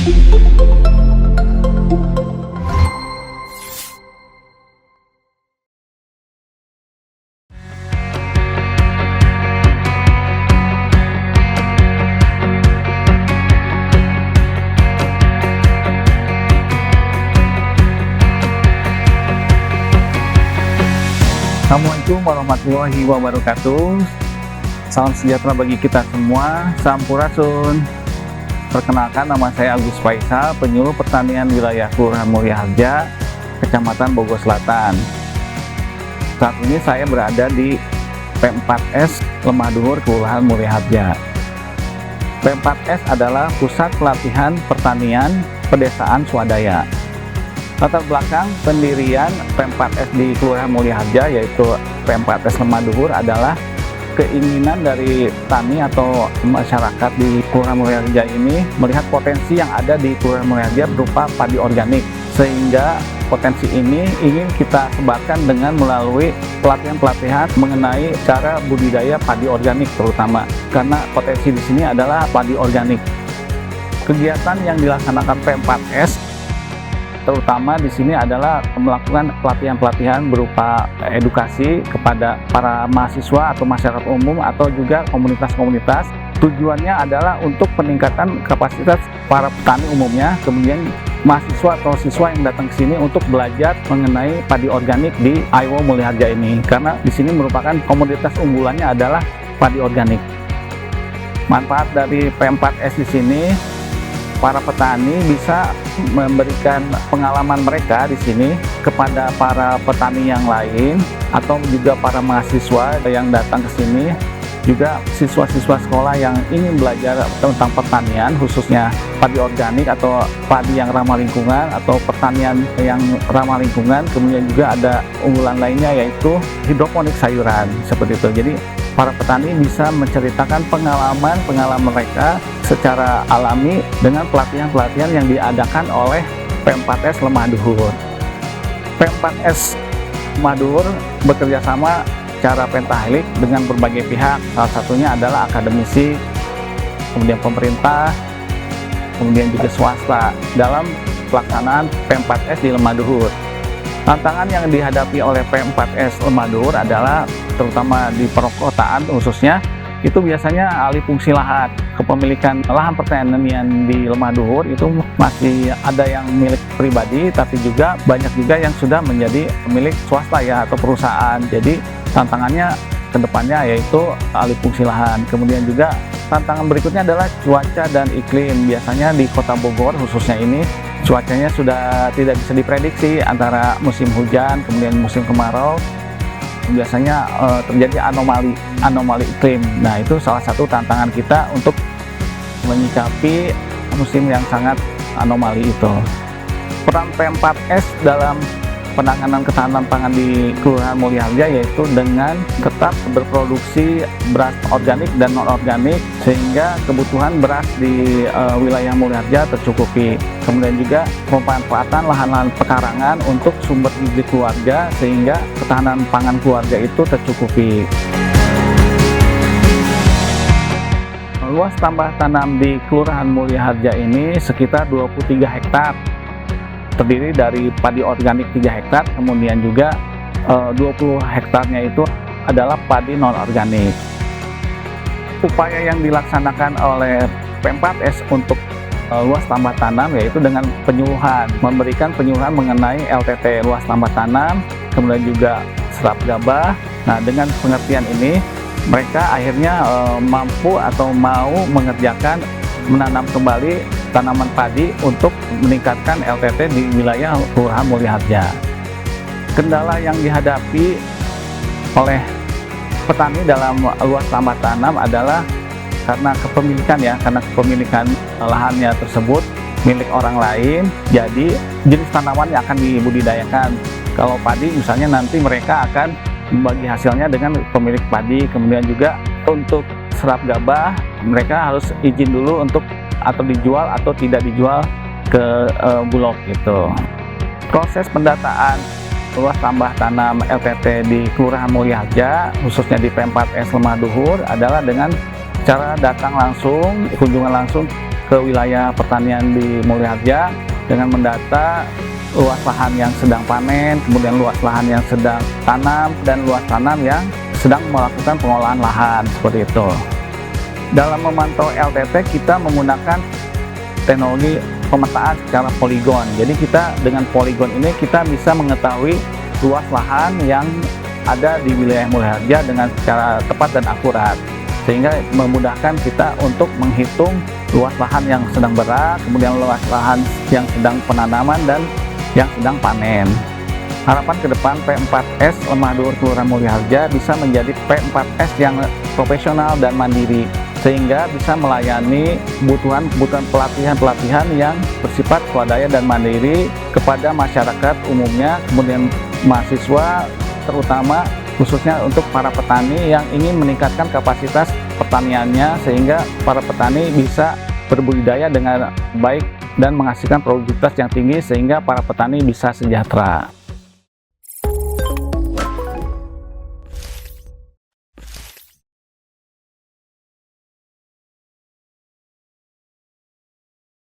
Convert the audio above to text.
Assalamualaikum warahmatullahi wabarakatuh. Salam sejahtera bagi kita semua. Sampurasun. Perkenalkan, nama saya Agus Faisal, penyuluh pertanian wilayah Kelurahan Mulyaharja, Kecamatan Bogor Selatan. Saat ini saya berada di P4S Lemah Duhur, Kelurahan Mulyaharja. P4S adalah pusat pelatihan pertanian pedesaan swadaya. Latar belakang pendirian P4S di Kelurahan Mulyaharja, yaitu P4S Lemah Duhur, adalah keinginan dari petani atau masyarakat di Kelurahan Mulyaharja ini melihat potensi yang ada di Kelurahan Mulyaharja berupa padi organik, sehingga potensi ini ingin kita sebarkan dengan melalui pelatihan-pelatihan mengenai cara budidaya padi organik, terutama karena potensi di sini adalah padi organik. Kegiatan yang dilaksanakan P4S terutama di sini adalah melakukan pelatihan-pelatihan berupa edukasi kepada para mahasiswa atau masyarakat umum atau juga komunitas-komunitas. Tujuannya adalah untuk peningkatan kapasitas para petani umumnya, kemudian mahasiswa atau siswa yang datang ke sini untuk belajar mengenai padi organik di IWO Mulyaharja ini, karena di sini merupakan komoditas unggulannya adalah padi organik. Manfaat dari P4S di sini, para petani bisa memberikan pengalaman mereka di sini kepada para petani yang lain atau juga para mahasiswa yang datang ke sini, juga siswa-siswa sekolah yang ingin belajar tentang pertanian, khususnya padi organik atau padi yang ramah lingkungan atau pertanian yang ramah lingkungan. Kemudian juga ada unggulan lainnya yaitu hidroponik sayuran, seperti itu. Jadi para petani bisa menceritakan pengalaman mereka secara alami dengan pelatihan-pelatihan yang diadakan oleh P4S Lemah Duhur. P4S Lemah Duhur bekerja sama secara pentahelik dengan berbagai pihak, salah satunya adalah akademisi, kemudian pemerintah, kemudian juga swasta dalam pelaksanaan P4S di Lemah Duhur. Tantangan yang dihadapi oleh P4S Lemah Duhur adalah terutama di perkotaan khususnya, itu biasanya alih fungsi lahan. Kepemilikan lahan pertanian di Lemah Duhur itu masih ada yang milik pribadi, tapi juga banyak juga yang sudah menjadi milik swasta ya atau perusahaan. Jadi tantangannya ke depannya yaitu alih fungsi lahan. Kemudian juga tantangan berikutnya adalah cuaca dan iklim. Biasanya di Kota Bogor khususnya ini cuacanya sudah tidak bisa diprediksi antara musim hujan kemudian musim kemarau. Biasanya terjadi anomali iklim. Nah, itu salah satu tantangan kita untuk menyikapi musim yang sangat anomali itu. Peran P4S dalam penanganan ketahanan pangan di Kelurahan Mulyaharja yaitu dengan tetap berproduksi beras organik dan non-organik sehingga kebutuhan beras di wilayah Mulyaharja tercukupi. Kemudian juga pemanfaatan lahan-lahan pekarangan untuk sumber gizi keluarga sehingga ketahanan pangan keluarga itu tercukupi. Luas tambah tanam di Kelurahan Mulyaharja ini sekitar 23 hektar. Terdiri dari padi organik 3 hektar, kemudian juga 20 hektarnya itu adalah padi non-organik. Upaya yang dilaksanakan oleh P4S untuk luas tambah tanam yaitu dengan penyuluhan, memberikan penyuluhan mengenai LTT luas tambah tanam, kemudian juga serap gabah. Nah, dengan pengertian ini mereka akhirnya mampu atau mau mengerjakan menanam kembali tanaman padi untuk meningkatkan LTT di wilayah Kelurahan Mulyaharja. Kendala yang dihadapi oleh petani dalam luas tambah tanam adalah karena kepemilikan lahannya tersebut milik orang lain, jadi jenis tanaman yang akan dibudidayakan. Kalau padi misalnya nanti mereka akan membagi hasilnya dengan pemilik padi, kemudian juga untuk serap gabah mereka harus izin dulu untuk atau dijual atau tidak dijual ke Bulog gitu. Proses pendataan luas tambah tanam LTT di Kelurahan Mulyaharja khususnya di P4S Lemah Duhur adalah dengan Cara datang langsung, kunjungan langsung ke wilayah pertanian di Mulyaharja dengan mendata luas lahan yang sedang panen, kemudian luas lahan yang sedang tanam, dan luas tanam yang sedang melakukan pengolahan lahan, seperti itu. Dalam memantau LTT, kita menggunakan teknologi pemetaan secara poligon. Jadi kita dengan poligon ini kita bisa mengetahui luas lahan yang ada di wilayah Mulyaharja dengan secara tepat dan akurat, sehingga memudahkan kita untuk menghitung luas lahan yang sedang berak, kemudian luas lahan yang sedang penanaman dan yang sedang panen. Harapan ke depan P4S Lemah Duur Kelurahan Mulyaharja bisa menjadi P4S yang profesional dan mandiri, sehingga bisa melayani kebutuhan pelatihan-pelatihan yang bersifat swadaya dan mandiri kepada masyarakat umumnya, kemudian mahasiswa, terutama khususnya untuk para petani yang ingin meningkatkan kapasitas pertaniannya, sehingga para petani bisa berbudidaya dengan baik dan menghasilkan produktivitas yang tinggi, sehingga para petani bisa sejahtera.